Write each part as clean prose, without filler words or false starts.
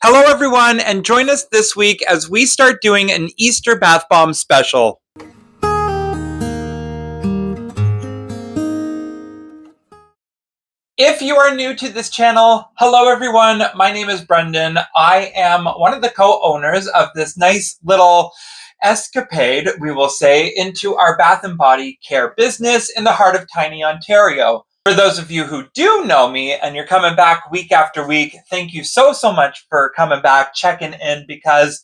Hello, everyone, and join us this week as we start doing an Easter bath bomb special. If you are new to this channel, hello, everyone. My name is Brendan. I am one of the co-owners of this nice little escapade, we will say, into our bath and body care business in the heart of tiny Ontario. For those of you who do know me and you're coming back week after week, thank you so much for coming back, checking in, because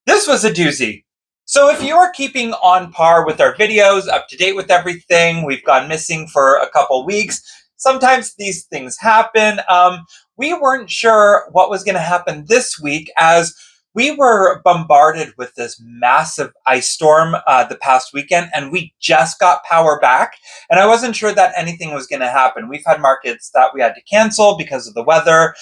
this was a doozy. So if you are keeping on par with our videos, up to date with everything, we've gone missing for a couple weeks. Sometimes these things happen. We weren't sure what was going to happen this week as we were bombarded with this massive ice storm the past weekend, and we just got power back. And I wasn't sure that anything was going to happen. We've had markets that we had to cancel because of the weather.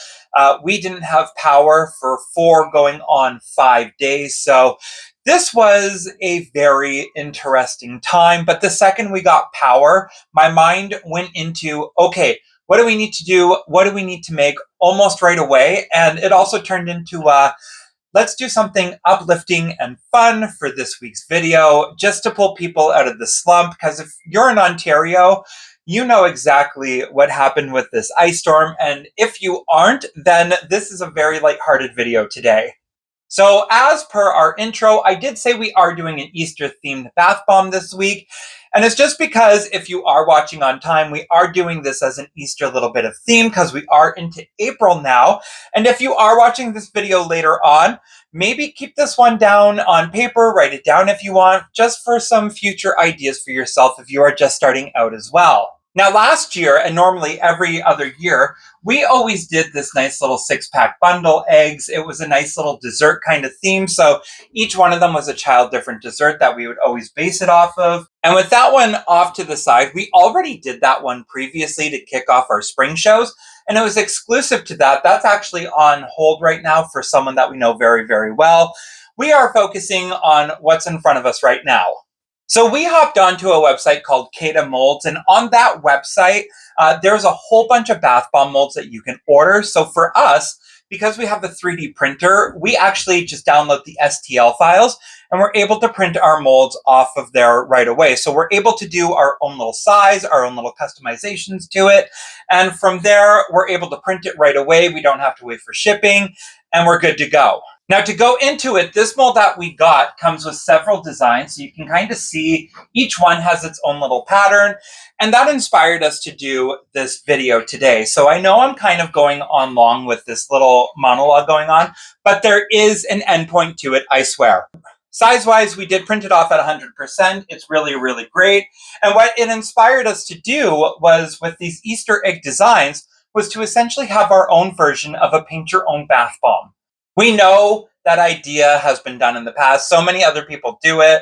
We didn't have power for 4 going on 5 days. So this was a very interesting time. But the second we got power, my mind went into, okay, what do we need to do? What do we need to make almost right away? And it also turned into let's do something uplifting and fun for this week's video, just to pull people out of the slump. Because if you're in Ontario, you know exactly what happened with this ice storm. And if you aren't, then this is a very lighthearted video today. So as per our intro, I did say we are doing an Easter themed bath bomb this week. And it's just because if you are watching on time, we are doing this as an Easter little bit of theme because we are into April now. And if you are watching this video later on, maybe keep this one down on paper, write it down if you want, just for some future ideas for yourself if you are just starting out as well. Now, last year, and normally every other year, we always did this nice little 6-pack bundle eggs. It was a nice little dessert kind of theme. So each one of them was a child different dessert that we would always base it off of. And with that one off to the side, we already did that one previously to kick off our spring shows. And it was exclusive to that. That's actually on hold right now for someone that we know very well. We are focusing on what's in front of us right now. So we hopped onto a website called Kata Molds, and on that website, there's a whole bunch of bath bomb molds that you can order. So for us, because we have the 3D printer, we actually just download the STL files, and we're able to print our molds off of there right away. So we're able to do our own little size, our own little customizations to it. And from there, we're able to print it right away. We don't have to wait for shipping, and we're good to go. Now, to go into it, this mold that we got comes with several designs, so you can kind of see each one has its own little pattern, and that inspired us to do this video today. So I know I'm kind of going on long with this little monologue going on, but there is an endpoint to it, I swear. Size-wise, we did print it off at 100%. It's really great. And what it inspired us to do was, with these Easter egg designs, was to essentially have our own version of a paint your own bath bomb. We know that idea has been done in the past. So many other people do it.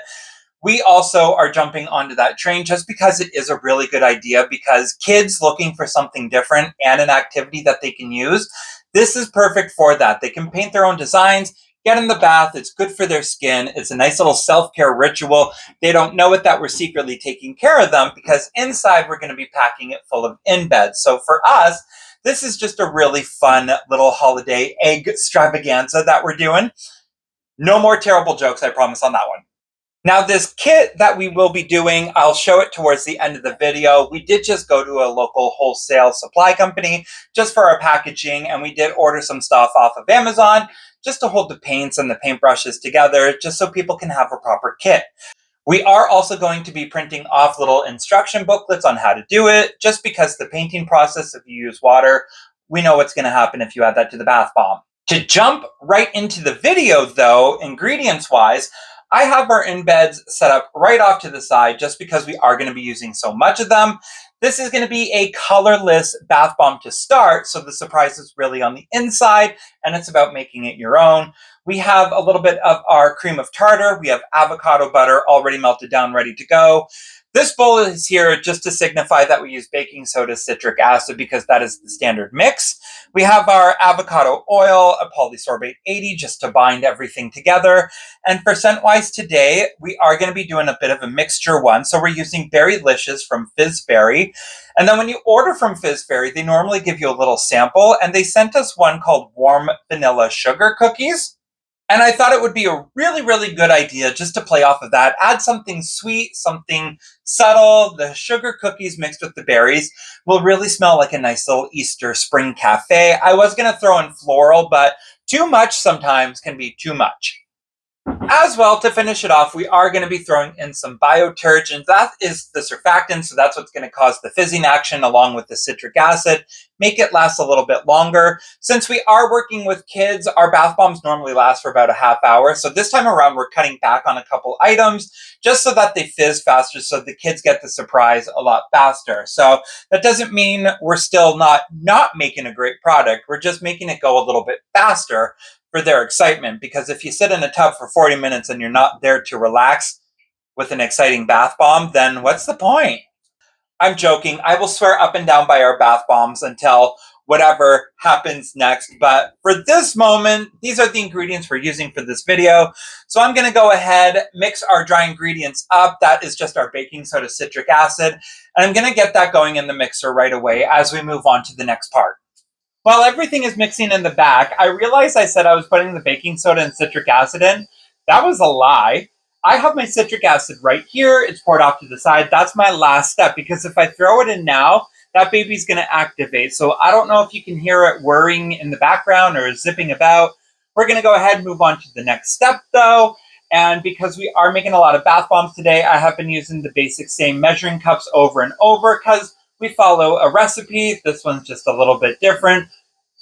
We also are jumping onto that train just because it is a really good idea, because kids looking for something different and an activity that they can use, this is perfect for that. They can paint their own designs, get in the bath. It's good for their skin. It's a nice little self-care ritual. They don't know it that we're secretly taking care of them, because inside we're going to be packing it full of in-beds. So for us, this is just a really fun little holiday egg extravaganza that we're doing. No more terrible jokes, I promise, on that one. Now, this kit that we will be doing, I'll show it towards the end of the video. We did just go to a local wholesale supply company just for our packaging, and we did order some stuff off of Amazon just to hold the paints and the paintbrushes together, just so people can have a proper kit. We are also going to be printing off little instruction booklets on how to do it, just because the painting process, if you use water, we know what's going to happen if you add that to the bath bomb. To jump right into the video, though, ingredients-wise, I have our in-beds set up right off to the side just because we are going to be using so much of them. This is going to be a colorless bath bomb to start, so the surprise is really on the inside, and it's about making it your own. We have a little bit of our cream of tartar. We have avocado butter already melted down, ready to go. This bowl is here just to signify that we use baking soda, citric acid, because that is the standard mix. We have our avocado oil, a polysorbate 80, just to bind everything together. And for scent-wise today, we are going to be doing a bit of a mixture one. So we're using Berrylicious from Fizzberry. And then when you order from Fizzberry, they normally give you a little sample, and they sent us one called Warm Vanilla Sugar Cookies. And I thought it would be a really, really good idea just to play off of that. Add something sweet, something subtle. The sugar cookies mixed with the berries will really smell like a nice little Easter spring cafe. I was going to throw in floral, but too much sometimes can be too much. As well, to finish it off, we are going to be throwing in some bioturgent. That is the surfactant, so that's what's going to cause the fizzing action along with the citric acid, make it last a little bit longer. Since we are working with kids, our bath bombs normally last for about a half hour. So this time around, we're cutting back on a couple items just so that they fizz faster, so the kids get the surprise a lot faster. So that doesn't mean we're still not making a great product. We're just making it go a little bit faster for their excitement, because if you sit in a tub for 40 minutes and you're not there to relax with an exciting bath bomb, then what's the point? I'm joking. I will swear up and down by our bath bombs until whatever happens next. But for this moment, these are the ingredients we're using for this video. So I'm going to go ahead, mix our dry ingredients up. That is just our baking soda, citric acid. And I'm going to get that going in the mixer right away as we move on to the next part. While everything is mixing in the back, I realized I said I was putting the baking soda and citric acid in. That was a lie. I have my citric acid right here. It's poured off to the side. That's my last step, because if I throw it in now, that baby's going to activate. So I don't know if you can hear it whirring in the background or zipping about. We're going to go ahead and move on to the next step, though. And because we are making a lot of bath bombs today, I have been using the basic same measuring cups over and over because we follow a recipe. This one's just a little bit different,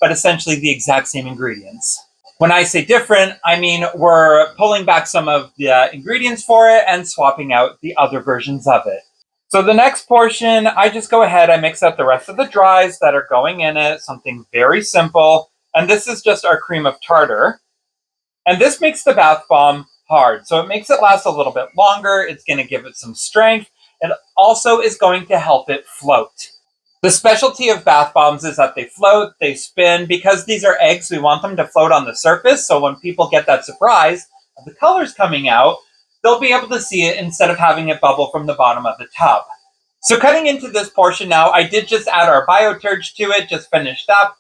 but essentially the exact same ingredients. When I say different, I mean we're pulling back some of the ingredients for it and swapping out the other versions of it. So the next portion, I just go ahead, I mix up the rest of the dries that are going in it, something very simple. And this is just our cream of tartar. And this makes the bath bomb hard. So it makes it last a little bit longer. It's going to give it some strength. It also is going to help it float. The specialty of bath bombs is that they float, they spin. Because these are eggs, we want them to float on the surface, so when people get that surprise of the colors coming out, they'll be able to see it instead of having it bubble from the bottom of the tub. So cutting into this portion now, I did just add our bioturge to it, just finished up.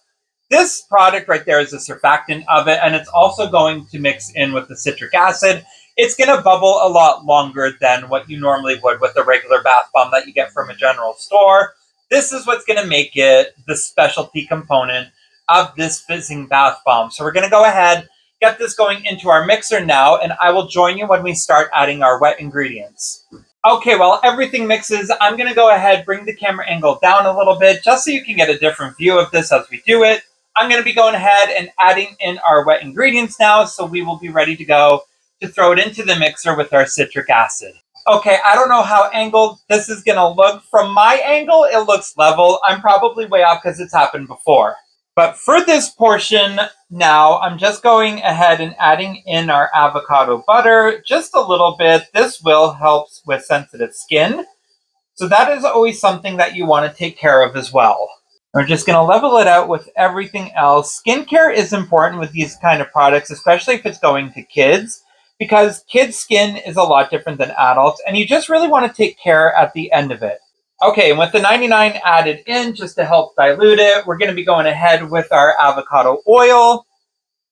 This product right there is a surfactant of it, and it's also going to mix in with the citric acid. It's going to bubble a lot longer than what you normally would with a regular bath bomb that you get from a general store. This is what's going to make it the specialty component of this fizzing bath bomb. So we're going to go ahead, get this going into our mixer now, and I will join you when we start adding our wet ingredients. Okay, while everything mixes, I'm going to go ahead, bring the camera angle down a little bit, just so you can get a different view of this as we do it. I'm going to be going ahead and adding in our wet ingredients now, so we will be ready to go to throw it into the mixer with our citric acid. Okay, I don't know how angled this is going to look. From my angle, it looks level. I'm probably way off because it's happened before. But for this portion now, I'm just going ahead and adding in our avocado butter just a little bit. This will help with sensitive skin. So that is always something that you want to take care of as well. We're just going to level it out with everything else. Skincare is important with these kind of products, especially if it's going to kids, because kids' skin is a lot different than adults, and you just really want to take care at the end of it. Okay, and with the 99 added in, just to help dilute it, we're going to be going ahead with our avocado oil,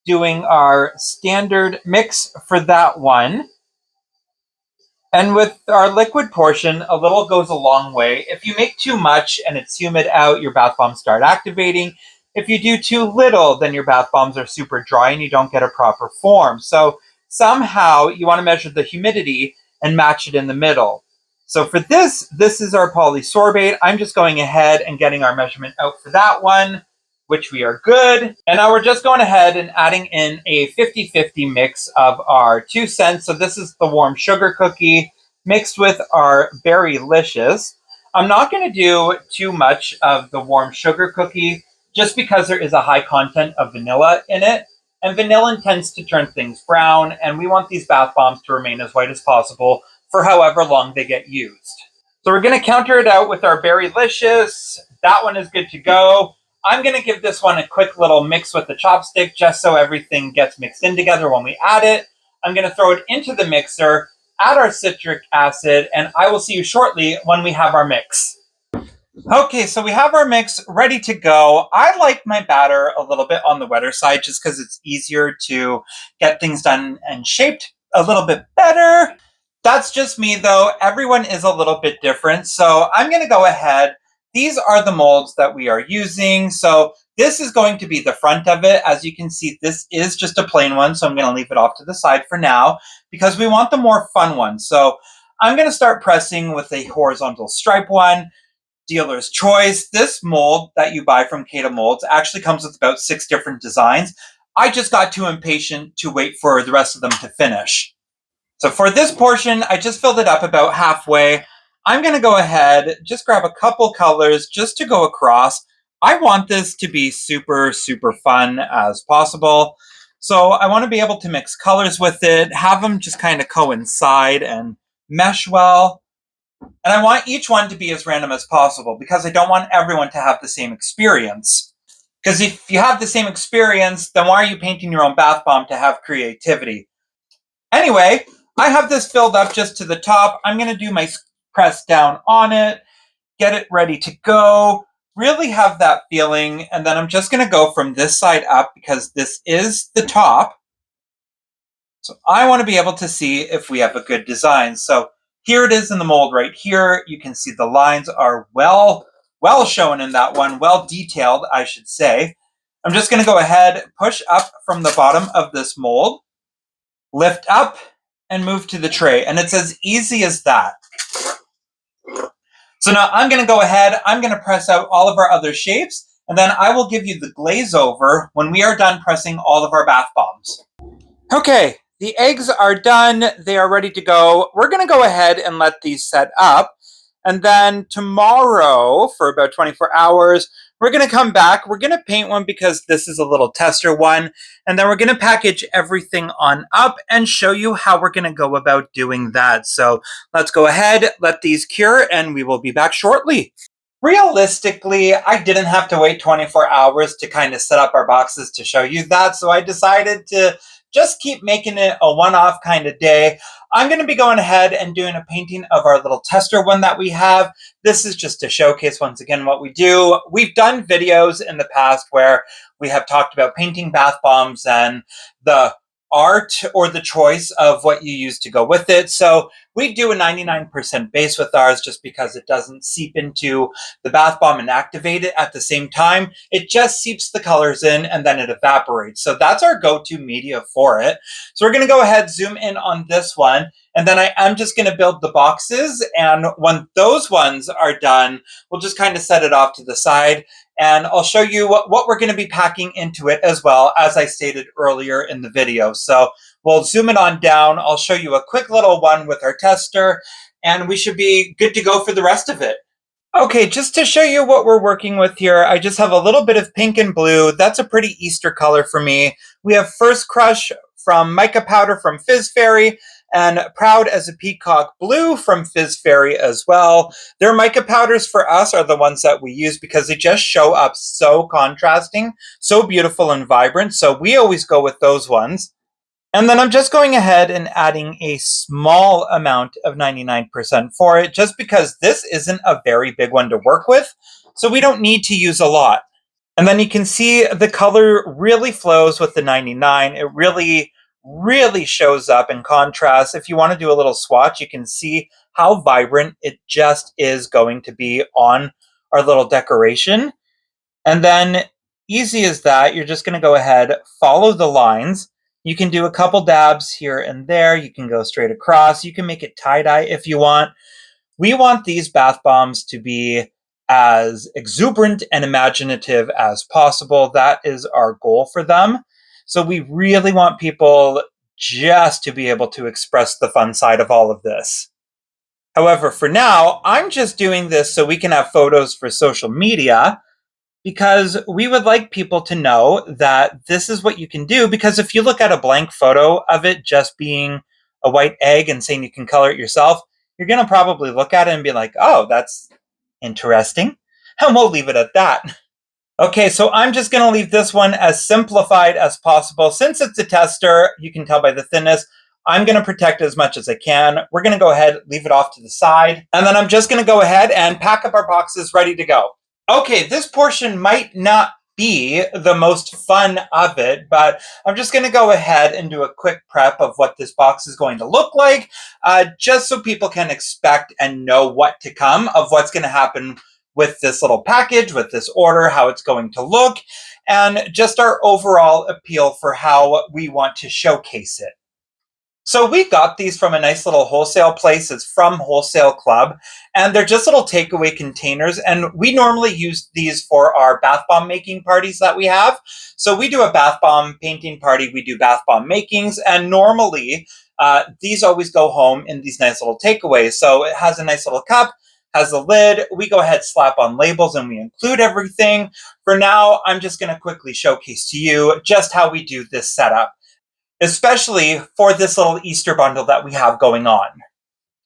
doing our standard mix for that one. And with our liquid portion, a little goes a long way. If you make too much and it's humid out, your bath bombs start activating. If you do too little, then your bath bombs are super dry and you don't get a proper form. So somehow you want to measure the humidity and match it in the middle. So for this is our polysorbate. I'm just going ahead and getting our measurement out for that one, which we are good. And now we're just going ahead and adding in a 50-50 mix of our 2 cents. So this is the warm sugar cookie mixed with our Berrylicious. I'm not going to do too much of the warm sugar cookie just because there is a high content of vanilla in it. And vanilla tends to turn things brown, and we want these bath bombs to remain as white as possible for however long they get used. So we're going to counter it out with our Berrylicious. That one is good to go. I'm going to give this one a quick little mix with the chopstick just so everything gets mixed in together when we add it. I'm going to throw it into the mixer, add our citric acid, and I will see you shortly when we have our mix. Okay, so we have our mix ready to go. I like my batter a little bit on the wetter side just because it's easier to get things done and shaped a little bit better. That's just me though. Everyone is a little bit different. So I'm going to go ahead. These are the molds that we are using. So this is going to be the front of it. As you can see, this is just a plain one. So I'm going to leave it off to the side for now because we want the more fun one. So I'm going to start pressing with a horizontal stripe one. Dealer's choice. This mold that you buy from Kata Molds actually comes with about 6 different designs. I just got too impatient to wait for the rest of them to finish. So for this portion, I just filled it up about halfway. I'm going to go ahead, just grab a couple colors just to go across. I want this to be super, super fun as possible. So I want to be able to mix colors with it, have them just kind of coincide and mesh well. And I want each one to be as random as possible because I don't want everyone to have the same experience. Because if you have the same experience, then why are you painting your own bath bomb to have creativity? Anyway, I have this filled up just to the top. I'm going to do my press down on it, get it ready to go, really have that feeling. And then I'm just going to go from this side up because this is the top. So I want to be able to see if we have a good design. So here it is in the mold right here. You can see the lines are well shown in that one, well detailed, I should say. I'm just going to go ahead, push up from the bottom of this mold, lift up, and move to the tray. And it's as easy as that. So now I'm going to go ahead, I'm going to press out all of our other shapes, and then I will give you the glaze over when we are done pressing all of our bath bombs. Okay, the eggs are done. They are ready to go. We're going to go ahead and let these set up. And then tomorrow, for about 24 hours, we're going to come back. We're going to paint one because this is a little tester one. And then we're going to package everything on up and show you how we're going to go about doing that. So let's go ahead, let these cure, and we will be back shortly. Realistically, I didn't have to wait 24 hours to kind of set up our boxes to show you that. So I decided to just keep making it a one-off kind of day. I'm going to be going ahead and doing a painting of our little tester one that we have. This is just to showcase once again what we do. We've done videos in the past where we have talked about painting bath bombs and the art or the choice of what you use to go with it. So we do a 99% base with ours just because it doesn't seep into the bath bomb and activate it at the same time. It just seeps the colors in and then it evaporates. So that's our go-to media for it. So we're going to go ahead, zoom in on this one, and then I am just going to build the boxes. And when those ones are done, we'll just kind of set it off to the side. And I'll show you what we're going to be packing into it as well, as I stated earlier in the video. So we'll zoom it on down. I'll show you a quick little one with our tester, and we should be good to go for the rest of it. Okay, just to show you what we're working with here, I just have a little bit of pink and blue. That's a pretty Easter color for me. We have First Crush from Mica Powder from Fizz Fairy, and Proud as a Peacock Blue from Fizz Fairy as well. Their mica powders for us are the ones that we use because they just show up so contrasting, so beautiful and vibrant. So we always go with those ones. And then I'm just going ahead and adding a small amount of 99% for it, just because this isn't a very big one to work with. So we don't need to use a lot. And then you can see the color really flows with the 99. It really shows up in contrast. If you want to do a little swatch, you can see how vibrant it just is going to be on our little decoration. And then easy as that, you're just going to go ahead, follow the lines. You can do a couple dabs here and there. You can go straight across. You can make it tie-dye if you want. We want these bath bombs to be as exuberant and imaginative as possible. That is our goal for them. So we really want people just to be able to express the fun side of all of this. However, for now, I'm just doing this so we can have photos for social media, because we would like people to know that this is what you can do. Because if you look at a blank photo of it just being a white egg and saying you can color it yourself, you're going to probably look at it and be like, oh, that's interesting. And we'll leave it at that. Okay, so I'm just going to leave this one as simplified as possible. Since it's a tester, you can tell by the thinness, I'm going to protect it as much as I can. We're going to go ahead, leave it off to the side, and then I'm just going to go ahead and pack up our boxes ready to go. Okay, this portion might not be the most fun of it, but I'm just going to go ahead and do a quick prep of what this box is going to look like, just so people can expect and know what to come of what's going to happen with this little package, with this order, how it's going to look, and just our overall appeal for how we want to showcase it. So we got these from a nice little wholesale place. It's from Wholesale Club, and they're just little takeaway containers. And we normally use these for our bath bomb making parties that we have. So we do a bath bomb painting party. We do bath bomb makings, and normally these always go home in these nice little takeaways. So it has a nice little cup, has a lid. We go ahead, slap on labels, and we include everything. For now, I'm just going to quickly showcase to you just how we do this setup, especially for this little Easter bundle that we have going on.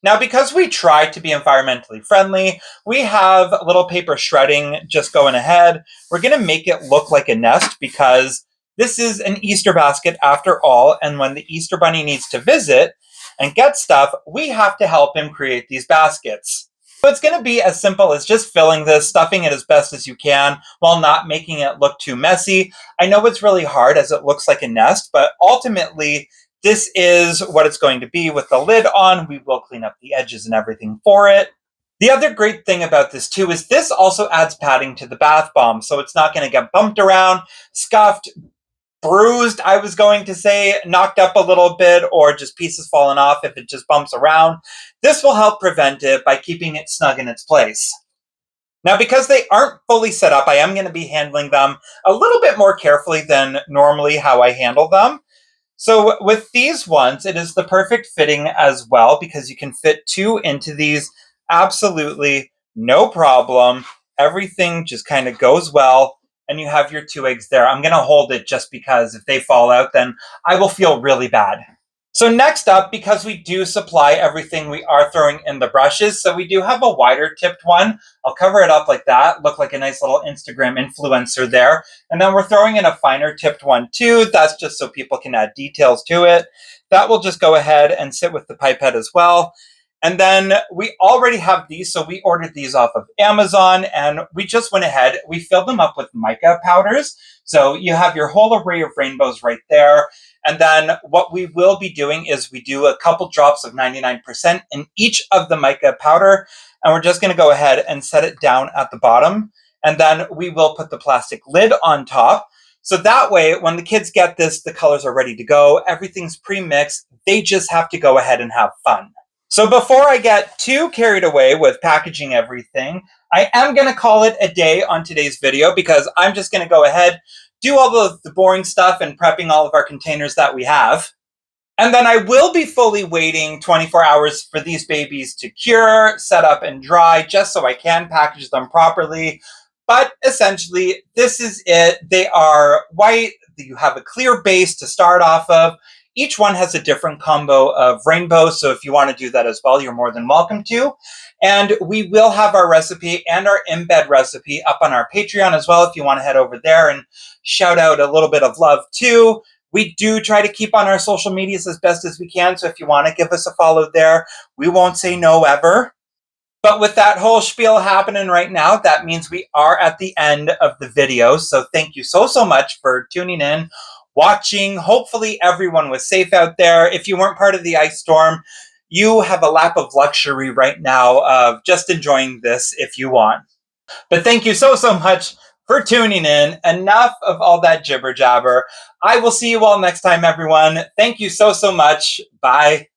Now, because we try to be environmentally friendly, we have a little paper shredding just going ahead. We're going to make it look like a nest because this is an Easter basket after all, and when the Easter Bunny needs to visit and get stuff, we have to help him create these baskets. So it's going to be as simple as just filling this, stuffing it as best as you can while not making it look too messy. I know it's really hard as it looks like a nest, but ultimately this is what it's going to be with the lid on. We will clean up the edges and everything for it. The other great thing about this too is this also adds padding to the bath bomb, so it's not going to get bumped around, scuffed, bruised, I was going to say, knocked up a little bit, or just pieces falling off if it just bumps around. This will help prevent it by keeping it snug in its place. Now, because they aren't fully set up, I am going to be handling them a little bit more carefully than normally how I handle them. So with these ones, it is the perfect fitting as well because you can fit two into these absolutely no problem. Everything just kind of goes well, and you have your two eggs there. I'm going to hold it just because if they fall out, then I will feel really bad. So next up, because we do supply everything, we are throwing in the brushes. So we do have a wider tipped one. I'll cover it up like that, look like a nice little Instagram influencer there. And then we're throwing in a finer tipped one too. That's just so people can add details to it. That will just go ahead and sit with the pipette as well. And then we already have these, so we ordered these off of Amazon, and we just went ahead, we filled them up with mica powders. So you have your whole array of rainbows right there. And then what we will be doing is we do a couple drops of 99% in each of the mica powder, and we're just going to go ahead and set it down at the bottom. And then we will put the plastic lid on top. So that way, when the kids get this, the colors are ready to go. Everything's pre-mixed. They just have to go ahead and have fun. So before I get too carried away with packaging everything, I am going to call it a day on today's video because I'm just going to go ahead, do all the boring stuff and prepping all of our containers that we have. And then I will be fully waiting 24 hours for these babies to cure, set up, and dry, just so I can package them properly. But essentially, this is it. They are white. You have a clear base to start off of. Each one has a different combo of rainbows, so if you want to do that as well, you're more than welcome to. And we will have our recipe and our embed recipe up on our Patreon as well if you want to head over there and shout out a little bit of love too. We do try to keep on our social medias as best as we can, so if you want to give us a follow there, we won't say no ever. But with that whole spiel happening right now, that means we are at the end of the video. So thank you so much for tuning in, watching. Hopefully everyone was safe out there. If you weren't part of the ice storm, you have a lap of luxury right now of just enjoying this if you want. But thank you so much for tuning in. Enough of all that jibber jabber. I will see you all next time, everyone. Thank you so much. Bye.